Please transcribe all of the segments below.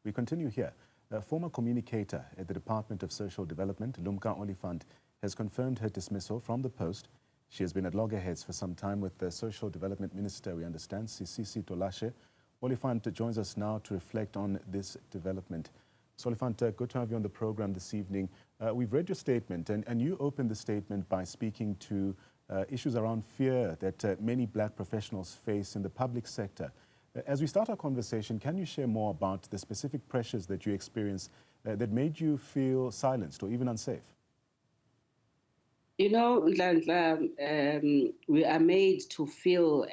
We continue here. A former communicator at the Department of Social Development, Lumka Oliphant, has confirmed her dismissal from the post. She has been at loggerheads for some time with the Social Development Minister, we understand, Sisisi Tolashe. Oliphant joins us now to reflect on this development. So Oliphant, good to have you on the program this evening. We've read your statement, and you opened the statement by speaking to issues around fear that many black professionals face in the public sector. As we start our conversation, can you share more about the specific pressures that you experienced that made you feel silenced or even unsafe? You know, we are made to feel,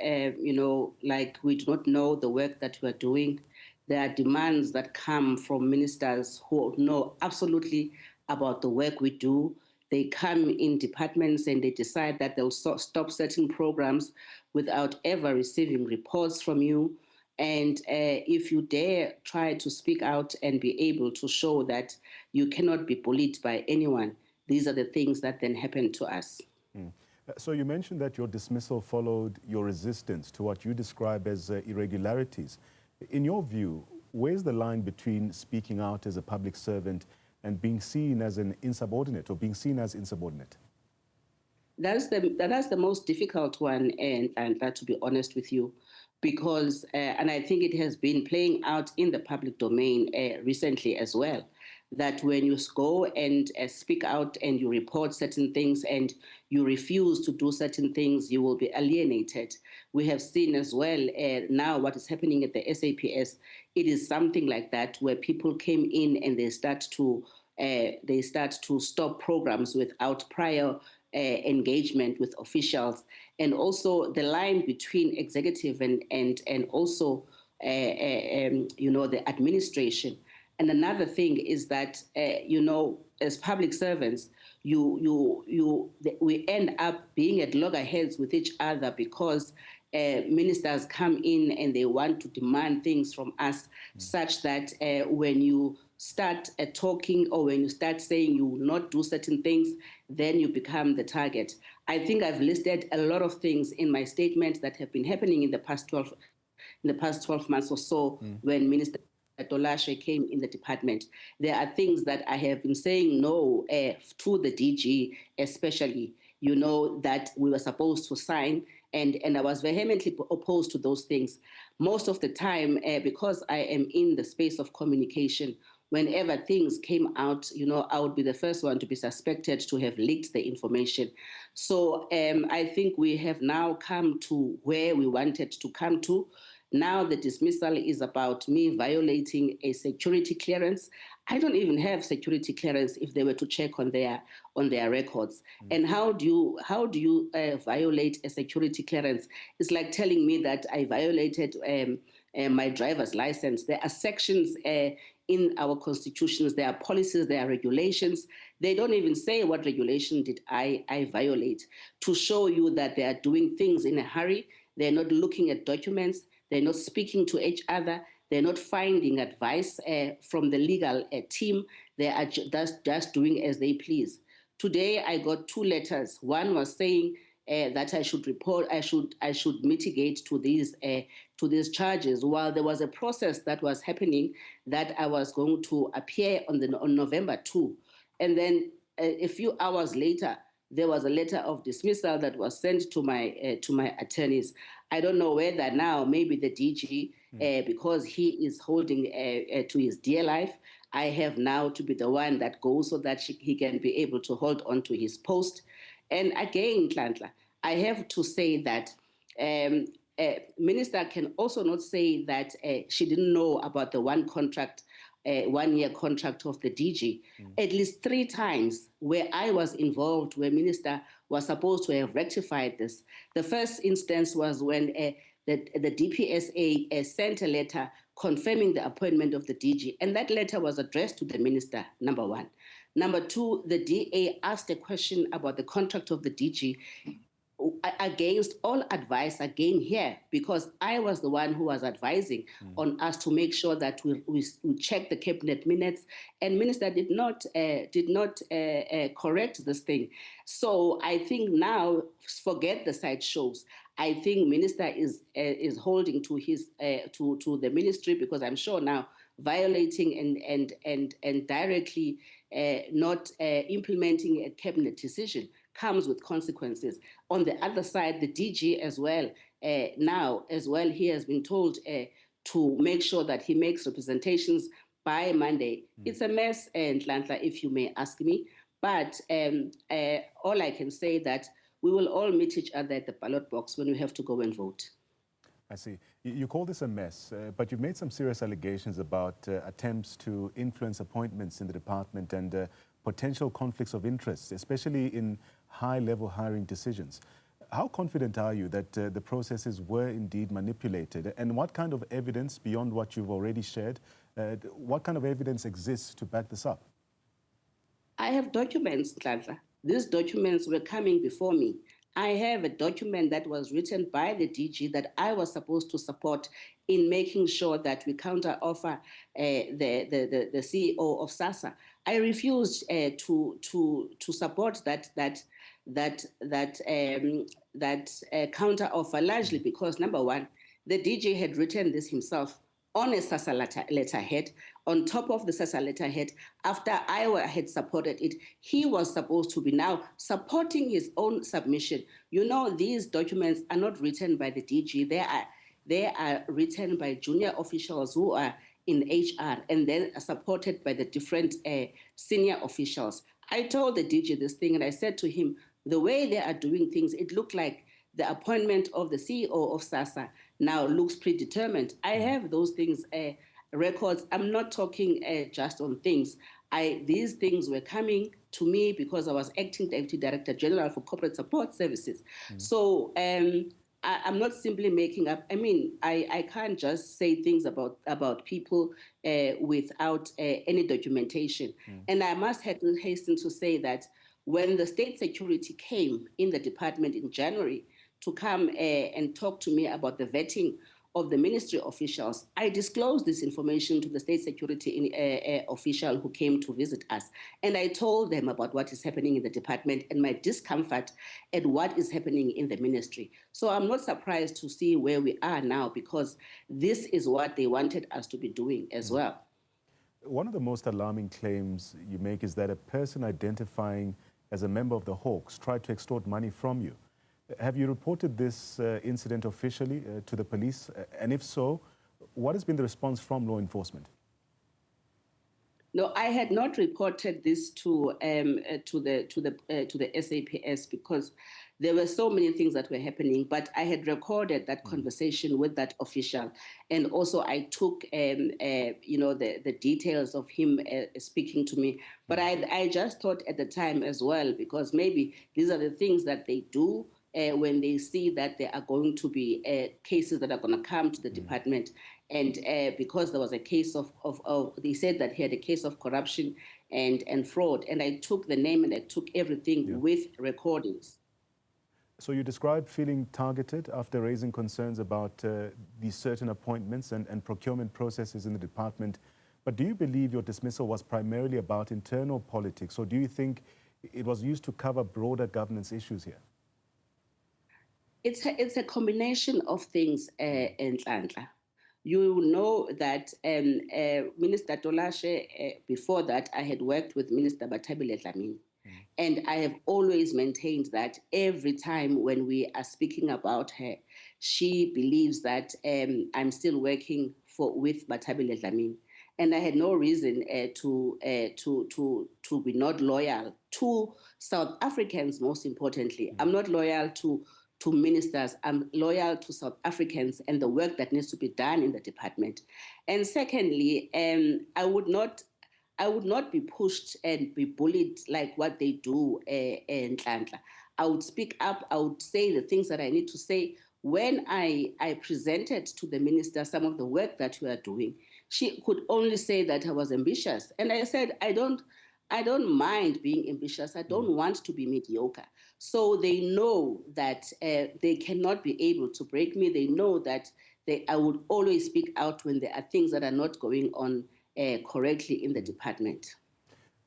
like we do not know the work that we are doing. There are demands that come from ministers who know absolutely about the work we do. They come in departments and they decide that they'll stop certain programs without ever receiving reports from you. And if you dare try to speak out and be able to show that you cannot be bullied by anyone, these are the things that then happen to us. So you mentioned that your dismissal followed your resistance to what you describe as irregularities. In your view, where's the line between speaking out as a public servant and being seen as an insubordinate or being seen as insubordinate? That's the most difficult one, and to be honest with you, because, and I think it has been playing out in the public domain recently as well, that when you go and speak out and you report certain things and you refuse to do certain things, you will be alienated. We have seen as well now what is happening at the SAPS. It is something like that, where people came in and they start to stop programs without prior engagement with officials, and also the line between executive and also the administration. And another thing is that as public servants, we end up being at loggerheads with each other because ministers come in and they want to demand things from us, such that when you start talking or when you start saying you will not do certain things, then you become the target. I think I've listed a lot of things in my statement that have been happening in the past 12 months or so when Minister Tolashe came in the department. There are things that I have been saying no to the DG, especially, that we were supposed to sign, and I was vehemently opposed to those things. Most of the time, because I am in the space of communication, whenever things came out, I would be the first one to be suspected to have leaked the information. So I think we have now come to where we wanted to come to. Now the dismissal is about me violating a security clearance. I don't even have security clearance if they were to check on their records. And how do you violate a security clearance? It's like telling me that I violated my driver's license. There are sections in our constitutions, there are policies, there are regulations. They don't even say what regulation did I violate, to show you that they are doing things in a hurry. They're not looking at documents. They're not speaking to each other. They're not finding advice from the legal team. They are just doing as they please. Today, I got 2 letters. One was saying that I should report, I should mitigate to these charges, while there was a process that was happening that I was going to appear on November 2. And then a few hours later, there was a letter of dismissal that was sent to my attorneys. I don't know whether now maybe the DG, because he is holding to his dear life, I have now to be the one that goes so that he can be able to hold on to his post. And again, Nhlanhla, I have to say that Minister can also not say that she didn't know about the 1-year contract of the DG. At least 3 times where I was involved, where Minister was supposed to have rectified this. The first instance was when the DPSA sent a letter confirming the appointment of the DG, and that letter was addressed to the Minister, number 1. Number 2, the DA asked a question about the contract of the DG against all advice again here, because I was the one who was advising on us to make sure that we check the cabinet minutes, and Minister did not correct this thing. So I think now, forget the side shows. I think Minister is holding to his to the ministry, because I'm sure now violating and directly not implementing a cabinet decision comes with consequences. On the other side, the DG as well, now as well, he has been told to make sure that he makes representations by Monday. It's a mess, Nhlanhla, if you may ask me. But all I can say that we will all meet each other at the ballot box when we have to go and vote. I see. You call this a mess, but you've made some serious allegations about attempts to influence appointments in the department and potential conflicts of interest, especially in high-level hiring decisions. How confident are you that the processes were indeed manipulated? And what kind of evidence, beyond what you've already shared, what kind of evidence exists to back this up? I have documents, Nhlanhla. These documents were coming before me. I have a document that was written by the DG that I was supposed to support in making sure that we counter-offer the CEO of SASSA. I refused to support that counter-offer, largely because, number one, the DG had written this himself on a SASSA letterhead. On top of the SASSA letterhead, after I had supported it, he was supposed to be now supporting his own submission. You know, these documents are not written by the DG. They are written by junior officials who are in HR and then are supported by the different senior officials. I told the DG this thing and I said to him, the way they are doing things, it looked like the appointment of the CEO of SASSA now looks predetermined. I have those things, records. I'm not talking just on things. These things were coming to me because I was acting Deputy Director General for Corporate Support Services. So I'm not simply making up. I mean, I can't just say things about people without any documentation. And I must hasten to say that when the state security came in the department in January to come and talk to me about the vetting of the ministry officials, I disclosed this information to the state security official who came to visit us. And I told them about what is happening in the department and my discomfort at what is happening in the ministry. So I'm not surprised to see where we are now, because this is what they wanted us to be doing as well. One of the most alarming claims you make is that a person identifying as a member of the Hawks tried to extort money from you. Have you reported this incident officially to the police? And if so, what has been the response from law enforcement? No, I had not reported this to the SAPS because there were so many things that were happening. But I had recorded that conversation with that official, and also I took the details of him speaking to me. But I just thought at the time as well, because maybe these are the things that they do when they see that there are going to be cases that are going to come to the department. And because there was a case of they said that he had a case of corruption and fraud. And I took the name and I took everything with recordings. So you described feeling targeted after raising concerns about these certain appointments and procurement processes in the department. But do you believe your dismissal was primarily about internal politics, or do you think it was used to cover broader governance issues here? It's a combination of things, Nhlanhla. You know that Minister Tolashe, before that, I had worked with Minister Dlamini. And I have always maintained that every time when we are speaking about her, she believes that I'm still working with Dlamini. And I had no reason to be not loyal to South Africans, most importantly. I'm not loyal to ministers. I'm loyal to South Africans and the work that needs to be done in the department. And secondly, I would not be pushed and be bullied like what they do in Nhlanhla. I would speak up. I would say the things that I need to say. When I presented to the minister some of the work that we are doing, she could only say that I was ambitious. And I said, I don't mind being ambitious. I don't want to be mediocre. So they know that they cannot be able to break me. They know that I would always speak out when there are things that are not going on correctly in the department.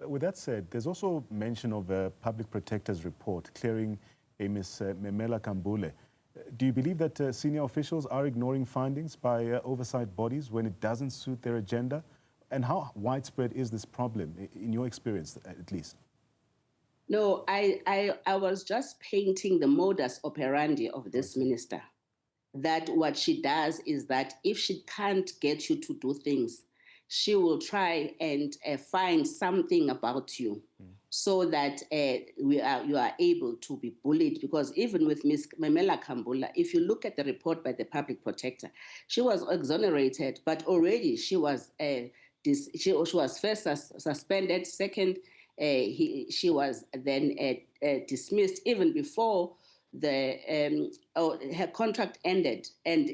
With that said, there's also mention of a public protector's report clearing a Ms. Memela Kambule. Do you believe that senior officials are ignoring findings by oversight bodies when it doesn't suit their agenda? And how widespread is this problem, in your experience, at least? No, I was just painting the modus operandi of this minister. That what she does is that if she can't get you to do things, she will try and find something about you so that you are able to be bullied. Because even with Ms. Memela Kambula, if you look at the report by the public protector, she was exonerated, but already she was first suspended. Second, she was then dismissed even before her contract ended. And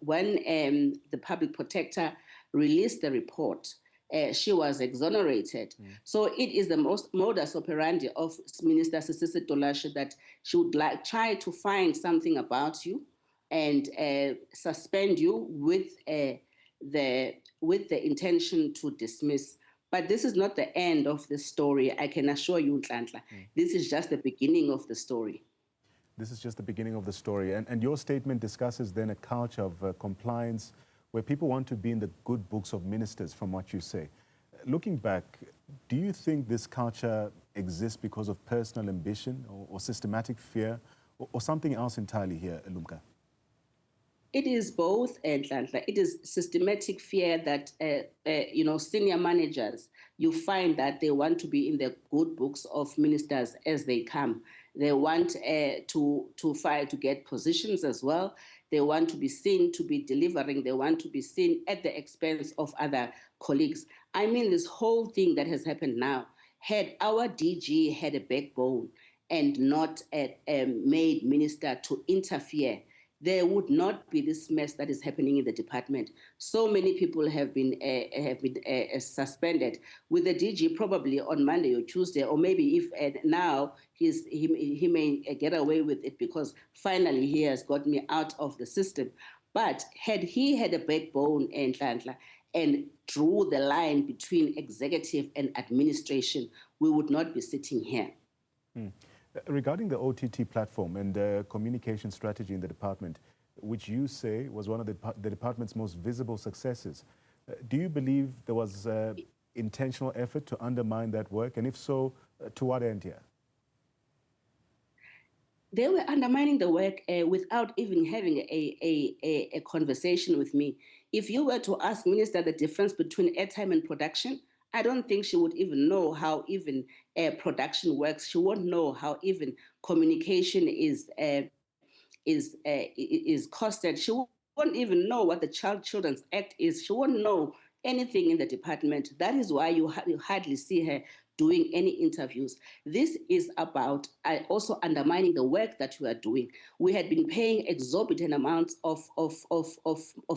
when the public protector released the report, she was exonerated. So it is the modus operandi of Minister Sisisi Tolashe that she would try to find something about you and suspend you with the intention to dismiss. But this is not the end of the story, I can assure you, Nhlanhla. This is just the beginning of the story. This is just the beginning of the story. And your statement discusses then a culture of compliance where people want to be in the good books of ministers, from what you say. Looking back, do you think this culture exists because of personal ambition or systematic fear or something else entirely here, Lumka? It is both, Nhlanhla. It is systematic fear that, senior managers, you find that they want to be in the good books of ministers as they come. They want to fight to get positions as well. They want to be seen to be delivering. They want to be seen at the expense of other colleagues. I mean, this whole thing that has happened now, had our DG had a backbone and not made minister to interfere, there would not be this mess that is happening in the department. So many people have been suspended, with the DG probably on Monday or Tuesday, or maybe if now he may get away with it because finally he has got me out of the system. But had he had a backbone, Nhlanhla, and drew the line between executive and administration, we would not be sitting here. Regarding the OTT platform and the communication strategy in the department, which you say was one of the department's most visible successes, do you believe there was intentional effort to undermine that work? And if so, to what end here? They were undermining the work without even having a conversation with me. If you were to ask Minister the difference between airtime and production, I don't think she would even know how even production works. She won't know how even communication is costed. She won't even know what the Children's Act is. She won't know anything in the department. That is why you hardly see her doing any interviews. This is about also undermining the work that we are doing. We had been paying exorbitant amounts of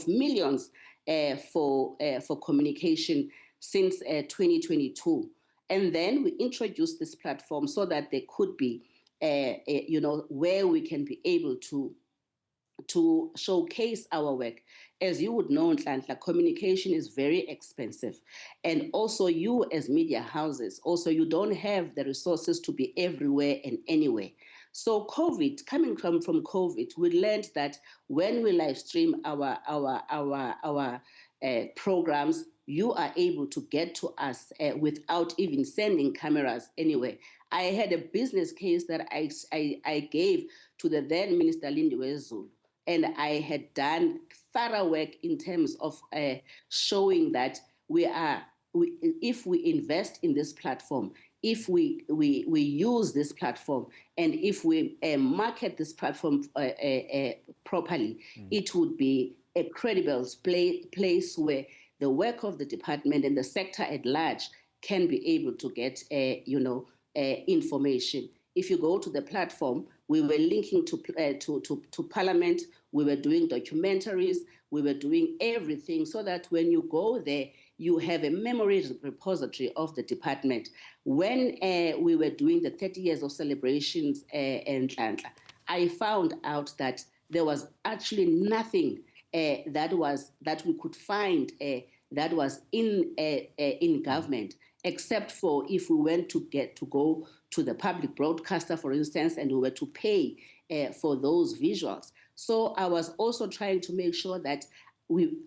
millions for communication since 2022. And then we introduced this platform so that there could be, where we can be able to showcase our work. As you would know, Nhlanhla, communication is very expensive. And also you as media houses, also you don't have the resources to be everywhere and anywhere. So coming from COVID, we learned that when we live stream our programs, you are able to get to us without even sending cameras anywhere. I had a business case that I gave to the then Minister Lindiwe Zulu, and I had done thorough work in terms of showing that if we invest in this platform, if we use this platform, and if we market this platform properly, it would be a credible place where the work of the department and the sector at large can be able to get, information. If you go to the platform, we were linking to Parliament. We were doing documentaries. We were doing everything so that when you go there, you have a memory repository of the department. When we were doing the 30 years of celebrations in Nhlanhla, I found out that there was actually nothing that we could find that was in government, except for if we went to go to the public broadcaster, for instance, and we were to pay for those visuals. So I was also trying to make sure that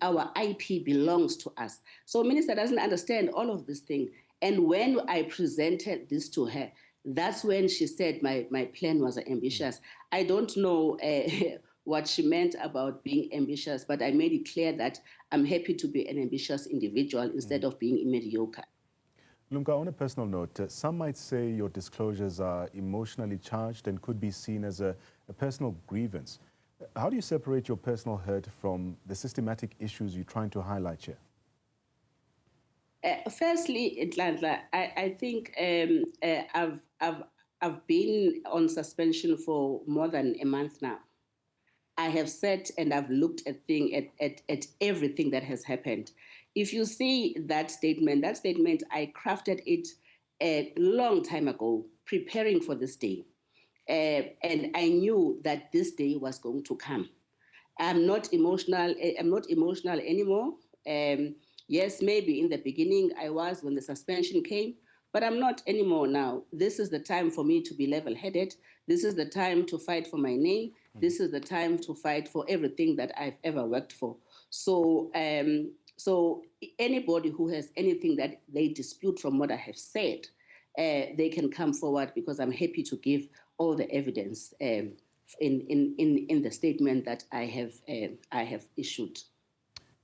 our IP belongs to us. So Minister doesn't understand all of this thing. And when I presented this to her, that's when she said my plan was ambitious. I don't know what she meant about being ambitious, but I made it clear that I'm happy to be an ambitious individual instead of being mediocre. Lumka, on a personal note, some might say your disclosures are emotionally charged and could be seen as a personal grievance. How do you separate your personal hurt from the systematic issues you're trying to highlight here? Firstly, Nhlanhla, I think I've been on suspension for more than a month now. I have sat and I've looked at everything that has happened. If you see that statement, I crafted it a long time ago, preparing for this day. And I knew that this day was going to come. I'm not emotional anymore. Yes, maybe in the beginning I was when the suspension came, but I'm not anymore now. This is the time for me to be level-headed. This is the time to fight for my name. This is the time to fight for everything that I've ever worked for. So, so anybody who has anything that they dispute from what I have said, they can come forward, because I'm happy to give all the evidence in the statement that I have issued.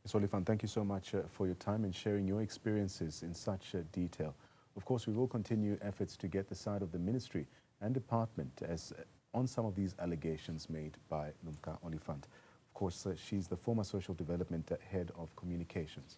Ms. Oliphant, thank you so much for your time and sharing your experiences in such detail. Of course, we will continue efforts to get the side of the ministry and department on some of these allegations made by Lumka Oliphant. Of course, she's the former social development head of communications.